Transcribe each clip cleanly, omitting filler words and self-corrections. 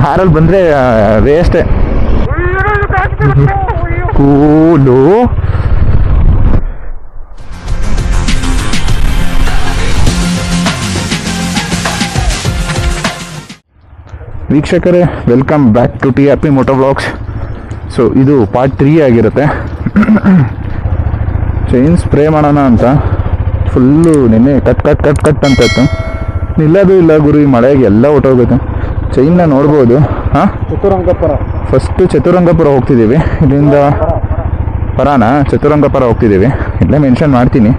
ಕಾರಲ್ಲಿ ಬಂದರೆ ವೇಸ್ಟೇ. ಕೂಲು ವೀಕ್ಷಕರೇ, welcome back to TRP moto vlogs. So ಇದು ಪಾರ್ಟ್ 3 ಆಗಿರುತ್ತೆ. ಚೈನ್ ಸ್ಪ್ರೇ ಮಾಡೋಣ ಅಂತ ಫುಲ್ಲು ನಿನ್ನೆ ಕಟ್ ಅಂತ ಇತ್ತು. ನಿಲ್ಲೋದು ಇಲ್ಲ ಗುರು, ಈ ಮಳೆಗೆ ಎಲ್ಲ ಹೊಟ್ಟೋಗುತ್ತೆ. ಚೈನ್ನ ನೋಡ್ಬೋದು. ಹಾಂ, ಚತುರಂಗಪುರ. ಫಸ್ಟು ಚತುರಂಗಪುರ ಹೋಗ್ತಿದ್ದೀವಿ. ಇಲ್ಲಿಂದ ಚತುರಂಗಪುರ ಹೋಗ್ತಿದ್ದೀವಿ. ಇಲ್ಲೇ ಮೆನ್ಷನ್ ಮಾಡ್ತೀನಿ.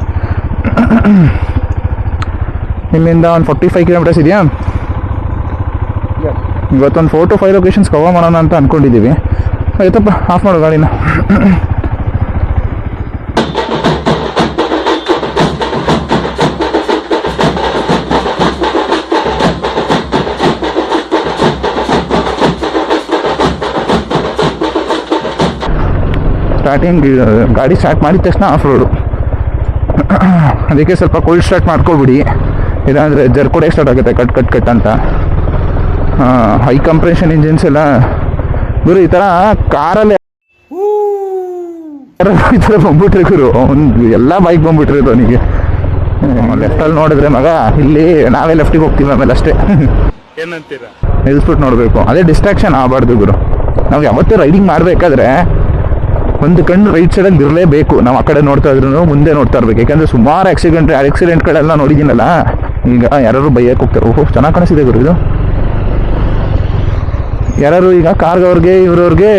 ಇಲ್ಲಿಂದ ಒಂದು 45 ಕಿಲೋಮೀಟರ್ಸ್ ಇದೆಯಾ. ಇವತ್ತೊಂದು 4 to 5 ಲೊಕೇಶನ್ಸ್ ಕವರ್ ಮಾಡೋಣ ಅಂತ ಅಂದ್ಕೊಂಡಿದ್ದೀವಿ. ಆಯ್ತಪ್ಪ, ಆಫ್ ಮಾಡೋ ಗಾಡಿನ. ಗಾಡಿ ಸ್ಟಾರ್ಟ್ ಮಾಡಿದ ತಕ್ಷಣ ಆಫ್ ರೋಡು. ಅದಕ್ಕೆ ಸ್ವಲ್ಪ ಕೋಲ್ಡ್ ಸ್ಟಾರ್ಟ್ ಮಾಡ್ಕೊಬಿಡಿ, ಇಲ್ಲಾಂದರೆ ಜರ್ಕೋಡೆ ಸ್ಟಾರ್ಟ್ ಆಗುತ್ತೆ ಕಟ್ ಅಂತ. ಹೈ ಕಂಪ್ರೆಷನ್ ಇಂಜಿನ್ಸ್ ಎಲ್ಲ ಗುರು ಈ ಥರ ಕಾರಲ್ಲಿ ಈ ಥರ ಬಂದ್ಬಿಟ್ರಿ ಗುರು. ಒಂದು ಎಲ್ಲ ಬೈಕ್ ಬಂದ್ಬಿಟ್ರಿ ಅವನಿಗೆ. ಲೆಫ್ಟಲ್ಲಿ ನೋಡಿದ್ರೆ ಮಗ, ಇಲ್ಲಿ ನಾವೇ ಲೆಫ್ಟಿಗೆ ಹೋಗ್ತೀವಿ ಆಮೇಲೆ ಅಷ್ಟೇ. ಏನಂತೀರ? ನಿಲ್ಲಿಸ್ಬಿಟ್ಟು ನೋಡಬೇಕು. ಅದೇ ಡಿಸ್ಟ್ರಾಕ್ಷನ್ ಆಗಬಾರ್ದು ಗುರು. ನಾವು ಯಾವತ್ತೂ ರೈಡಿಂಗ್ ಮಾಡಬೇಕಾದ್ರೆ ಒಂದು ಕಣ್ಣು ರೈಟ್ ಸೈಡಲ್ಲಿ ಇರಲೇಬೇಕು. ನಾವು ಆ ಕಡೆ ನೋಡ್ತಾ ಇದ್ರು ಮುಂದೆ ನೋಡ್ತಾ ಇರ್ಬೇಕು. ಯಾಕಂದರೆ ಸುಮಾರು ಆಕ್ಸಿಡೆಂಟ್ಗಳೆಲ್ಲ ನೋಡಿದ್ದೀನಲ್ಲ. ಈಗ ಯಾರು ಬೈಯಕ್ಕೆ ಹೋಗ್ತಾರೆ. ಓಹೋ, ಚೆನ್ನಾಗಿ ಕಾಣಿಸಿದೆ ಗುರು ಇದು. ಯಾರು ಈಗ ಕಾರ್ಗವ್ರಿಗೆ ಇವ್ರವ್ರಿಗೆ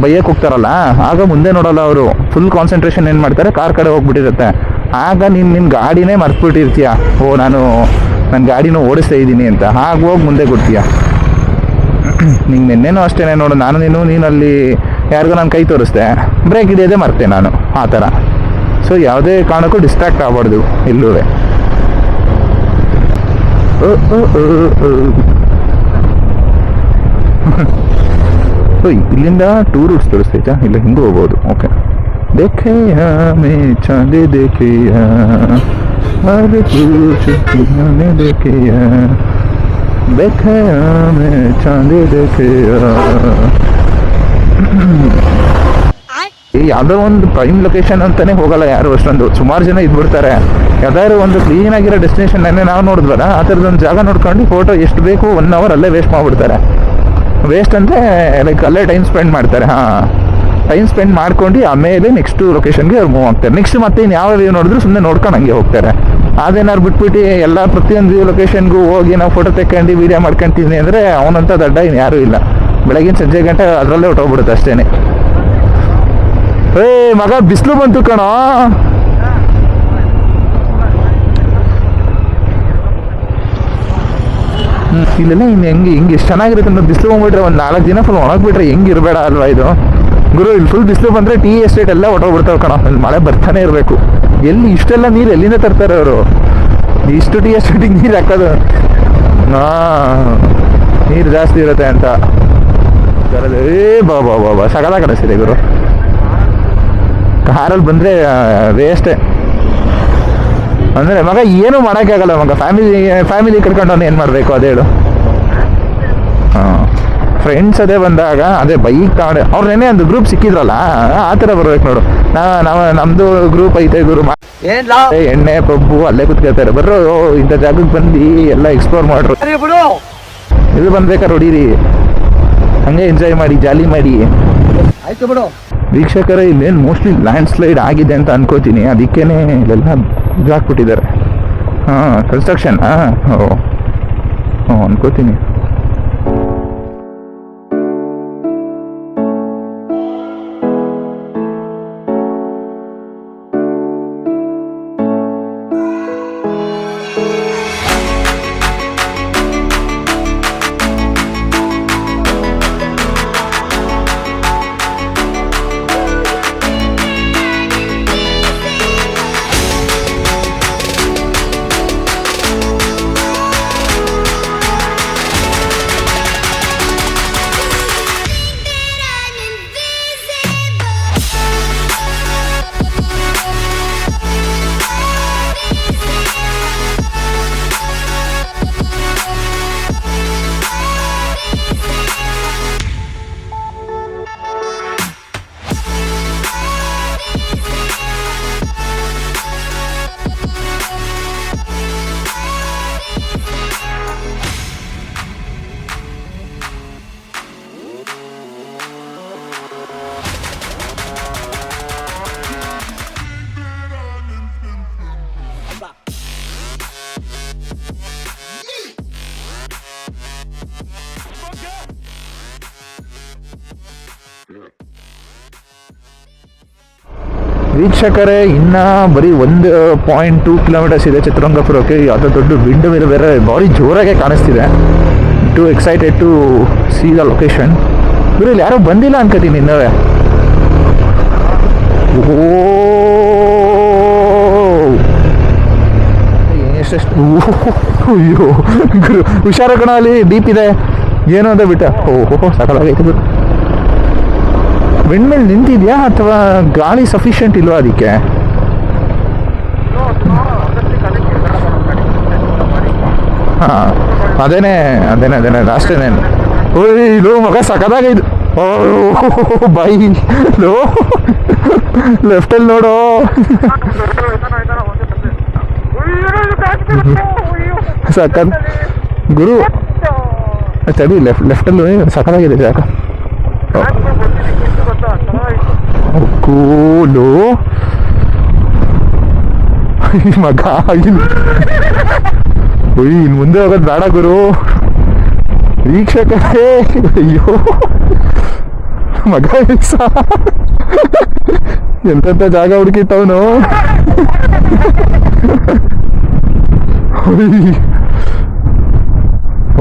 ಬೈಯಕ್ಕೆ ಹೋಗ್ತಾರಲ್ಲ, ಆಗ ಮುಂದೆ ನೋಡಲ್ಲ ಅವರು. ಫುಲ್ ಕಾನ್ಸಂಟ್ರೇಷನ್ ಏನು ಮಾಡ್ತಾರೆ, ಕಾರ್ ಕಡೆ ಹೋಗ್ಬಿಟ್ಟಿರುತ್ತೆ. ಆಗ ನಿನ್ನ ಗಾಡಿನೇ ಮರ್ತ್ಬಿಟ್ಟಿರ್ತೀಯ. ಓ, ನಾನು ನನ್ನ ಗಾಡಿನೂ ಓಡಿಸ್ತಾ ಇದ್ದೀನಿ ಅಂತ. ಆಗ ಹೋಗಿ ಮುಂದೆ ಕೊಡ್ತೀಯ. ನಿಂಗೆ ನಿನ್ನೆನೂ ಅಷ್ಟೇ ನೋಡು, ನೀನಲ್ಲಿ ಯಾರಿಗೂ ನಾನು ಕೈ ತೋರಿಸ್ದೆ, ಬ್ರೇಕ್ ಹಿಡಿಯೋದೇ ಮರ್ತೆ ನಾನು, ಆ ಥರ. ಸೊ ಯಾವುದೇ ಕಾರಣಕ್ಕೂ ಡಿಸ್ಟ್ರಾಕ್ಟ್ ಆಗಬಾರ್ದು ಎಲ್ಲೂ. ಇಲ್ಲಿಂದ 2 ರೂಟ್ಸ್ ತೋರಿಸ್ತೈತಾ? ಇಲ್ಲ, ಹಿಂಗೂ ಹೋಗ್ಬೋದು. ಓಕೆ. ದೇಖೆಯ ಮೇ ಚಾಂದೆ ದೇಖೆಯ ಹರ್ ಕುಚ್ ತುಮ್ನೆ ದೇಖೆಯ ದೇಖೆಯ ಮೇ ಚಾಂದೆ ದೇಖೆಯ. ಯಾವುದೋ ಒಂದು ಪ್ರೈಮ್ ಲೊಕೇಶನ್ ಅಂತಾನೆ ಹೋಗಲ್ಲ ಯಾರು ಅಷ್ಟೊಂದು. ಸುಮಾರು ಜನ ಇದ್ಬಿಡ್ತಾರೆ. ಯಾವ್ದಾದ್ರು ಒಂದು ಕ್ಲೀನ್ ಆಗಿರೋ ಡೆಸ್ಟಿನೇಷನ್ ನಾವು ನೋಡಿದ್ವಲ್ಲ, ಆ ಥರದೊಂದು ಜಾಗ ನೋಡ್ಕೊಂಡು ಫೋಟೋ ಎಷ್ಟು ಬೇಕು 1 hour ಅಲ್ಲೇ ವೇಸ್ಟ್ ಮಾಡಿಬಿಡ್ತಾರೆ. ವೇಸ್ಟ್ ಅಂದರೆ ಲೈಕ್ ಅಲ್ಲೇ ಟೈಮ್ ಸ್ಪೆಂಡ್ ಮಾಡ್ತಾರೆ. ಟೈಮ್ ಸ್ಪೆಂಡ್ ಮಾಡ್ಕೊಂಡು ಆಮೇಲೆ ನೆಕ್ಸ್ಟ್ ಲೊಕೇಶನ್ಗೆ ಅವ್ರು ಮೂವ್ ಆಗ್ತಾರೆ. ನೆಕ್ಸ್ಟ್ ಮತ್ತೆ ಇನ್ನು ಯಾವ ವ್ಯೂ ನೋಡಿದ್ರು ಸುಮ್ಮನೆ ನೋಡ್ಕೊಂಡು ಹಂಗೆ ಹೋಗ್ತಾರೆ. ಅದೇನಾದ್ರು ಬಿಟ್ಬಿಟ್ಟು ಎಲ್ಲ ಪ್ರತಿಯೊಂದು ಲೊಕೇಶನ್ಗೂ ಹೋಗಿ ನಾವು ಫೋಟೋ ತೆಕ್ಕೊಂಡು ವೀಡಿಯೋ ಮಾಡ್ಕೊಂತೀವಿ ಅಂದರೆ ಅವನಂತ ದಡ್ಡ ಇನ್ನು ಯಾರೂ ಇಲ್ಲ. ಬೆಳಗಿನ ಸಂಜೆ ಗಂಟೆ ಅದರಲ್ಲೇ ಹೊಟ್ಟೋಗ್ಬಿಡುತ್ತೆ ಅಷ್ಟೇ. ಮಗ, ಬಿಸಿಲು ಬಂತು ಕಣೋ. ಇಲ್ಲೆಲ್ಲ ಇನ್ನು ಹಿಂಗೆ ಎಷ್ಟು ಚೆನ್ನಾಗಿರುತ್ತೆ ಅನ್ನೋ. ಬಿಸಿಲು ಬಂದ್ಬಿಟ್ರೆ ಒಂದು 4 ದಿನ ಫುಲ್ ಒಣಗ್ಬಿಟ್ರೆ ಹೆಂಗಿರಬೇಡ ಅಲ್ವಾ ಇದು ಗುರು. ಇಲ್ಲಿ ಫುಲ್ ಬಿಸಿಲು ಬಂದರೆ ಟೀ ಎಸ್ಟೇಟ್ ಎಲ್ಲ ಹೊಟ್ಟೋಗ್ಬಿಡ್ತಾವೆ ಕಣೋ. ಇಲ್ಲಿ ಮಳೆ ಬರ್ತಾನೆ ಇರಬೇಕು. ಎಲ್ಲಿ ಇಷ್ಟೆಲ್ಲ ನೀರು ಎಲ್ಲಿಂದ ತರ್ತಾರೆ ಅವರು? ಇಷ್ಟು ಟೀ ಎಸ್ಟೇಟಿಗೆ ನೀರು ಹಾಕೋದು. ನೀರು ಜಾಸ್ತಿ ಇರುತ್ತೆ ಅಂತ ಬಾಬಾ ಸಗದ ಕಳಿಸಿದೆ ಗುರು. ಕಾರಲ್ಲಿ ಬಂದರೆ ವೇಸ್ಟೇ. ಅಂದರೆ ಮಗ ಏನೂ ಮಾಡೋಕ್ಕಾಗಲ್ಲ ಮಗ. ಫ್ಯಾಮಿಲಿ ಕರ್ಕೊಂಡು ಏನು ಮಾಡಬೇಕು ಅದೇ ಹೇಳು. ಫ್ರೆಂಡ್ಸ್ ಅದೇ ಬಂದಾಗ ಅದೇ ಬೈಕ್ ತಗೊಂಡೆ. ಅವ್ರು ನೆನ್ನೆ ಒಂದು ಗ್ರೂಪ್ ಸಿಕ್ಕಿದ್ರಲ್ಲ, ಆ ಥರ ಬರ್ಬೇಕು ನೋಡು. ನಮ್ಮದು ಗ್ರೂಪ್ ಐತೆ ಗುರು. ಎಣ್ಣೆ ಪಬ್ಬು ಅಲ್ಲೇ ಕುತ್ಕೊಳ್ತಾರೆ. ಬರ್ರೋ ಇಂಥ ಜಾಗಕ್ಕೆ ಬಂದು ಎಲ್ಲ ಎಕ್ಸ್ಪ್ಲೋರ್ ಮಾಡ್ರು. ಇದು ಬಂದ್ಬೇಕಾದ್ರೆ ಹೊಡೀರಿ, ಹಂಗೆ ಎಂಜಾಯ್ ಮಾಡಿ, ಜಾಲಿ ಮಾಡಿ. ಆಯ್ತು ಬಿಡು ವೀಕ್ಷಕರೇ. ಇಲ್ಲೇನು ಮೋಸ್ಟ್ಲಿ ಲ್ಯಾಂಡ್ ಸ್ಲೈಡ್ ಆಗಿದೆ ಅಂತ ಅನ್ಕೋತೀನಿ. ಅದಕ್ಕೇನೆ ಇಲ್ಲೆಲ್ಲ ಇದಾಕ್ಬಿಟ್ಟಿದ್ದಾರೆ. ಕನ್ಸ್ಟ್ರಕ್ಷನ್. ಅನ್ಕೋತೀನಿ. ವೀಕ್ಷಕರೇ ಇನ್ನೂ ಬರೀ 1.2 ಕಿಲೋಮೀಟರ್ಸ್ ಇದೆ ಚಿತ್ರರಂಗಪುರಕ್ಕೆ. ಯಾವುದೋ ದೊಡ್ಡ ವಿಂಡ್ ಮೇಲೆ ಬೇರೆ ಭಾರಿ ಜೋರಾಗೆ ಕಾಣಿಸ್ತಿದೆ. Too excited to see the location. ಇವರು ಇಲ್ಲಿ ಯಾರೋ ಬಂದಿಲ್ಲ ಅನ್ಕೋತೀನಿ ಇನ್ನವೇ. ಓ ಎಷ್ಟೆಷ್ಟು ಅಯ್ಯೋ ಗುರು ಹುಷಾರ ಕಣ, ಅಲ್ಲಿ ಡೀಪ್ ಇದೆ ಏನೋ ಅಂತ ಬಿಟ್ಟ. ಓಹೋ ಸಕಲಾಗೈತೆ ಬಿಡು. ವಿಂಡ್ ಮೇಲೆ ನಿಂತಿದ್ಯಾ ಅಥವಾ ಗಾಳಿ ಸಫಿಷಿಯೆಂಟ್ ಇಲ್ವಾ ಅದಕ್ಕೆ? ಹಾಂ ಅದೇನೇ ಅಷ್ಟೇನೆ. ಓಯ್ ಲೋ ಮಗ ಸಕದಾಗೈದು. ಓ ಬೈ ಲೋ ಲೆಫ್ಟಲ್ಲಿ ನೋಡೋ. ಸಕತ್ ಗುರು ತಡಿ, ಲೆಫ್ಟಲ್ಲಿ ಸಕದಾಗಿದೆ ಜಾಗ. ಕೂಲು ಮಗ ಇನ್ ಮುಂದೆ ಹೋಗೋದು ಬೇಡ ಗುರು. ವೀಕ್ಷಕರೇ ಅಯ್ಯೋ ಮಗ ಎಂತೆಂಥ ಜಾಗ ಹುಡುಕಿತ್ತವನು.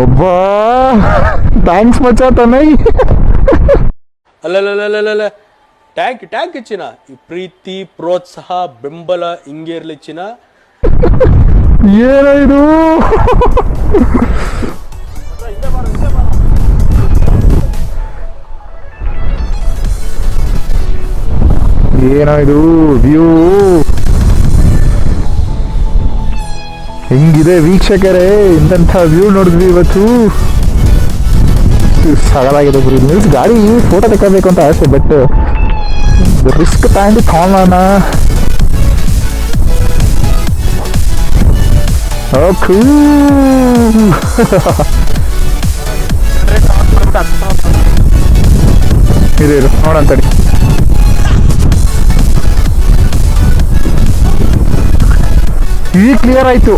ಒಬ್ಬ ಥ್ಯಾಂಕ್ಸ್ ಮಚ್ಚ ತನೈ. ಅಲ್ಲಲ್ಲ ಟ್ಯಾಂಕ್ ಚಿನ್ನ. ಈ ಪ್ರೀತಿ ಪ್ರೋತ್ಸಾಹ ಬೆಂಬಲ ಹಿಂಗೆ ಇರ್ಲಿ ಚಿನ್ನ. ಏನೋ ಇದು ವ್ಯೂ ಹೆಂಗಿದೆ ವೀಕ್ಷಕರೇ. ಇಂಥ ವ್ಯೂ ನೋಡಿದ್ವಿ ಇವತ್ತು. ಸಗಲಾಗಿದೆ ಗುರು. ನಿಲ್ಸ್ ಗಾಡಿ ಫೋಟೋ ತಗೋಬೇಕು ಅಂತ ಆಸೆ, ಬಟ್ ರಿಸ್ಕ್ ತಗೊಂಡು ತಗೊಳ್ಳೋಣ. ಓಕೆ ಇರು ನೋಡೋಣ ತಡಿ. ಈಗ ಕ್ಲಿಯರ್ ಆಯ್ತು.